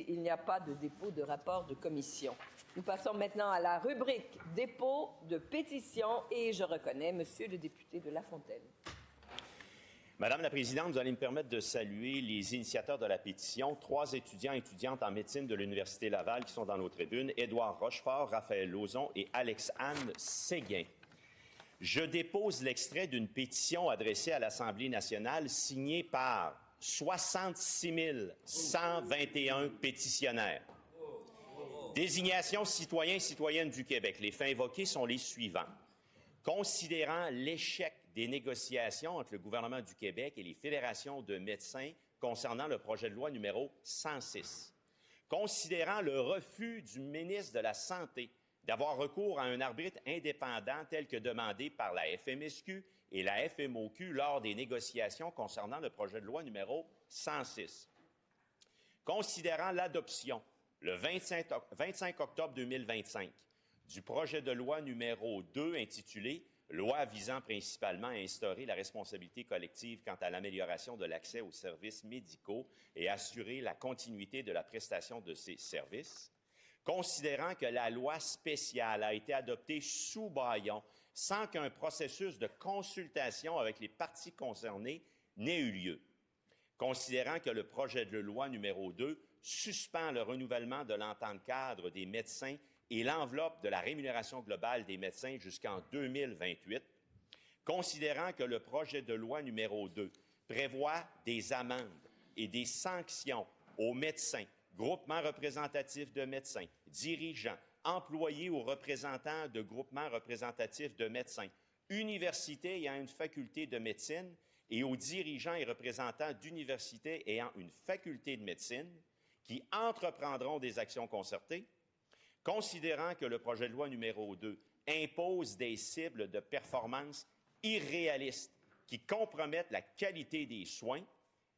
Il n'y a pas de dépôt de rapport de commission. Nous passons maintenant à la rubrique dépôt de pétition et je reconnais Monsieur le député de Lafontaine. Madame la Présidente, vous allez me permettre de saluer les initiateurs de la pétition, 3 étudiants et étudiantes en médecine de l'Université Laval qui sont dans nos tribunes, Édouard Rochefort, Raphaël Lauzon et Alex-Anne Séguin. Je dépose l'extrait d'une pétition adressée à l'Assemblée nationale signée par 66 121 pétitionnaires. Désignation citoyens-citoyennes du Québec. Les faits invoqués sont les suivants. Considérant l'échec des négociations entre le gouvernement du Québec et les fédérations de médecins concernant le projet de loi numéro 106. Considérant le refus du ministre de la Santé d'avoir recours à un arbitre indépendant tel que demandé par la FMSQ et la FMOQ lors des négociations concernant le projet de loi numéro 106. Considérant l'adoption, le 25 octobre 2025, du projet de loi numéro 2 intitulé « Loi visant principalement à instaurer la responsabilité collective quant à l'amélioration de l'accès aux services médicaux et assurer la continuité de la prestation de ces services », considérant que la loi spéciale a été adoptée sous bâillon sans qu'un processus de consultation avec les parties concernées n'ait eu lieu, considérant que le projet de loi numéro 2 suspend le renouvellement de l'entente cadre des médecins et l'enveloppe de la rémunération globale des médecins jusqu'en 2028, considérant que le projet de loi numéro 2 prévoit des amendes et des sanctions aux médecins, groupements représentatifs de médecins, dirigeants, employés ou représentants de groupements représentatifs de médecins, universités ayant une faculté de médecine et aux dirigeants et représentants d'universités ayant une faculté de médecine qui entreprendront des actions concertées, considérant que le projet de loi numéro 2 impose des cibles de performance irréalistes qui compromettent la qualité des soins,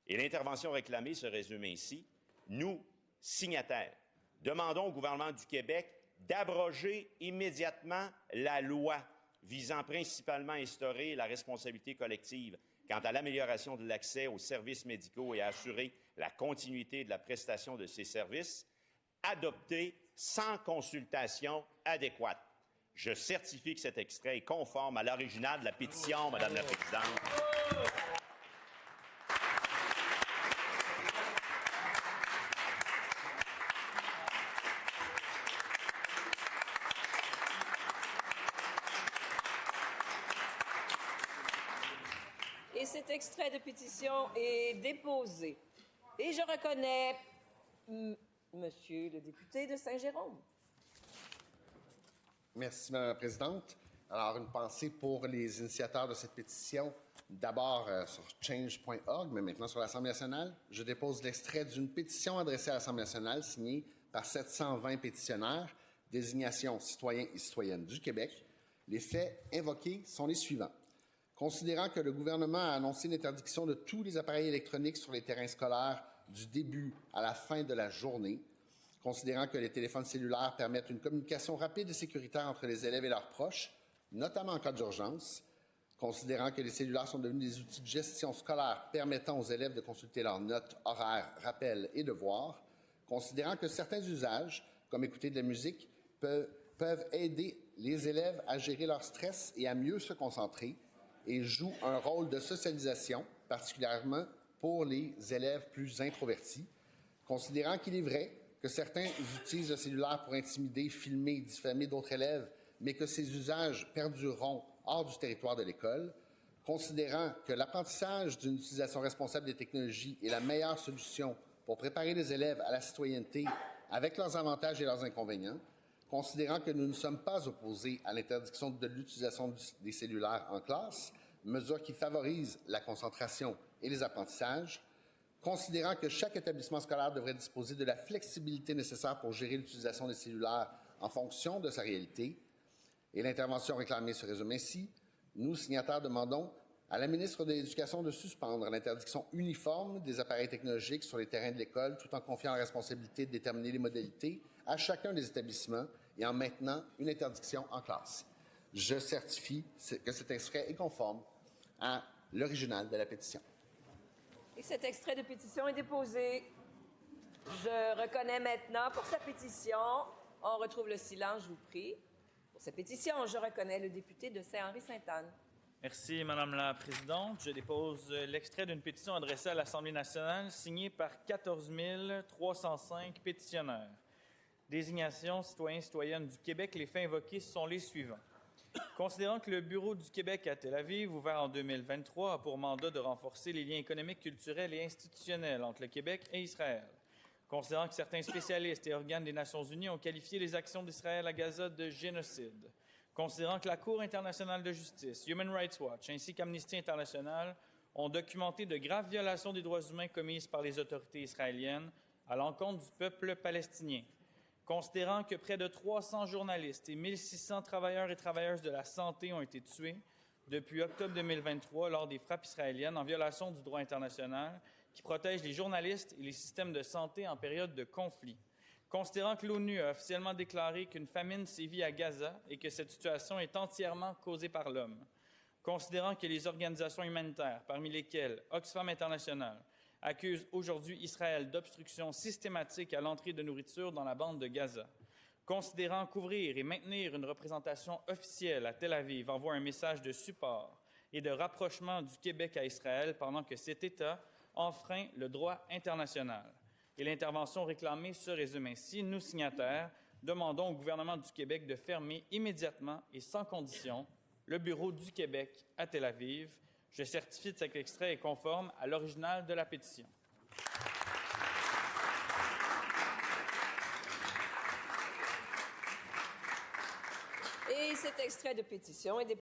et l'intervention réclamée se résume ainsi, nous, signataires, demandons au gouvernement du Québec d'abroger immédiatement la loi visant principalement à instaurer la responsabilité collective quant à l'amélioration de l'accès aux services médicaux et à assurer la continuité de la prestation de ces services, adoptée sans consultation adéquate. Je certifie que cet extrait est conforme à l'original de la pétition, Madame la Présidente. Et cet extrait de pétition est déposé. Et je reconnais Monsieur le député de Saint-Jérôme. Merci, Mme la Présidente. Alors, une pensée pour les initiateurs de cette pétition, d'abord sur change.org, mais maintenant sur l'Assemblée nationale. Je dépose l'extrait d'une pétition adressée à l'Assemblée nationale, signée par 720 pétitionnaires, désignation citoyens et citoyennes du Québec. Les faits invoqués sont les suivants. Considérant que le gouvernement a annoncé l'interdiction de tous les appareils électroniques sur les terrains scolaires du début à la fin de la journée, considérant que les téléphones cellulaires permettent une communication rapide et sécuritaire entre les élèves et leurs proches, notamment en cas d'urgence, considérant que les cellulaires sont devenus des outils de gestion scolaire permettant aux élèves de consulter leurs notes, horaires, rappels et devoirs, considérant que certains usages, comme écouter de la musique, peuvent aider les élèves à gérer leur stress et à mieux se concentrer, et jouent un rôle de socialisation, particulièrement pour les élèves plus introvertis, considérant qu'il est vrai que certains utilisent le cellulaire pour intimider, filmer et diffamer d'autres élèves, mais que ces usages perdureront hors du territoire de l'école, considérant que l'apprentissage d'une utilisation responsable des technologies est la meilleure solution pour préparer les élèves à la citoyenneté avec leurs avantages et leurs inconvénients, considérant que nous ne sommes pas opposés à l'interdiction de l'utilisation des cellulaires en classe, mesure qui favorise la concentration et les apprentissages, considérant que chaque établissement scolaire devrait disposer de la flexibilité nécessaire pour gérer l'utilisation des cellulaires en fonction de sa réalité, et l'intervention réclamée se résume ainsi, nous, signataires, demandons à la ministre de l'Éducation de suspendre l'interdiction uniforme des appareils technologiques sur les terrains de l'école, tout en confiant la responsabilité de déterminer les modalités à chacun des établissements et en maintenant une interdiction en classe. Je certifie que cet extrait est conforme à l'original de la pétition. Et cet extrait de pétition est déposé. Je reconnais maintenant pour sa pétition, on retrouve le silence, je vous prie. Pour sa pétition, je reconnais le député de Saint-Henri-Sainte-Anne. Merci, Madame la Présidente. Je dépose l'extrait d'une pétition adressée à l'Assemblée nationale signée par 14 305 pétitionnaires. Désignation citoyens-citoyennes du Québec, les faits invoqués sont les suivants. Considérant que le Bureau du Québec à Tel Aviv, ouvert en 2023, a pour mandat de renforcer les liens économiques, culturels et institutionnels entre le Québec et Israël. Considérant que certains spécialistes et organes des Nations unies ont qualifié les actions d'Israël à Gaza de génocide. Considérant que la Cour internationale de justice, Human Rights Watch ainsi qu'Amnesty International ont documenté de graves violations des droits humains commises par les autorités israéliennes à l'encontre du peuple palestinien. Considérant que près de 300 journalistes et 1600 travailleurs et travailleuses de la santé ont été tués depuis octobre 2023 lors des frappes israéliennes en violation du droit international qui protège les journalistes et les systèmes de santé en période de conflit. Considérant que l'ONU a officiellement déclaré qu'une famine sévit à Gaza et que cette situation est entièrement causée par l'homme. Considérant que les organisations humanitaires, parmi lesquelles Oxfam International, accusent aujourd'hui Israël d'obstruction systématique à l'entrée de nourriture dans la bande de Gaza. Considérant qu'ouvrir et maintenir une représentation officielle à Tel Aviv envoie un message de support et de rapprochement du Québec à Israël pendant que cet État enfreint le droit international. Et l'intervention réclamée se résume ainsi. Nous, signataires, demandons au gouvernement du Québec de fermer immédiatement et sans condition le bureau du Québec à Tel Aviv. Je certifie que cet extrait est conforme à l'original de la pétition. Et cet extrait de pétition est déposé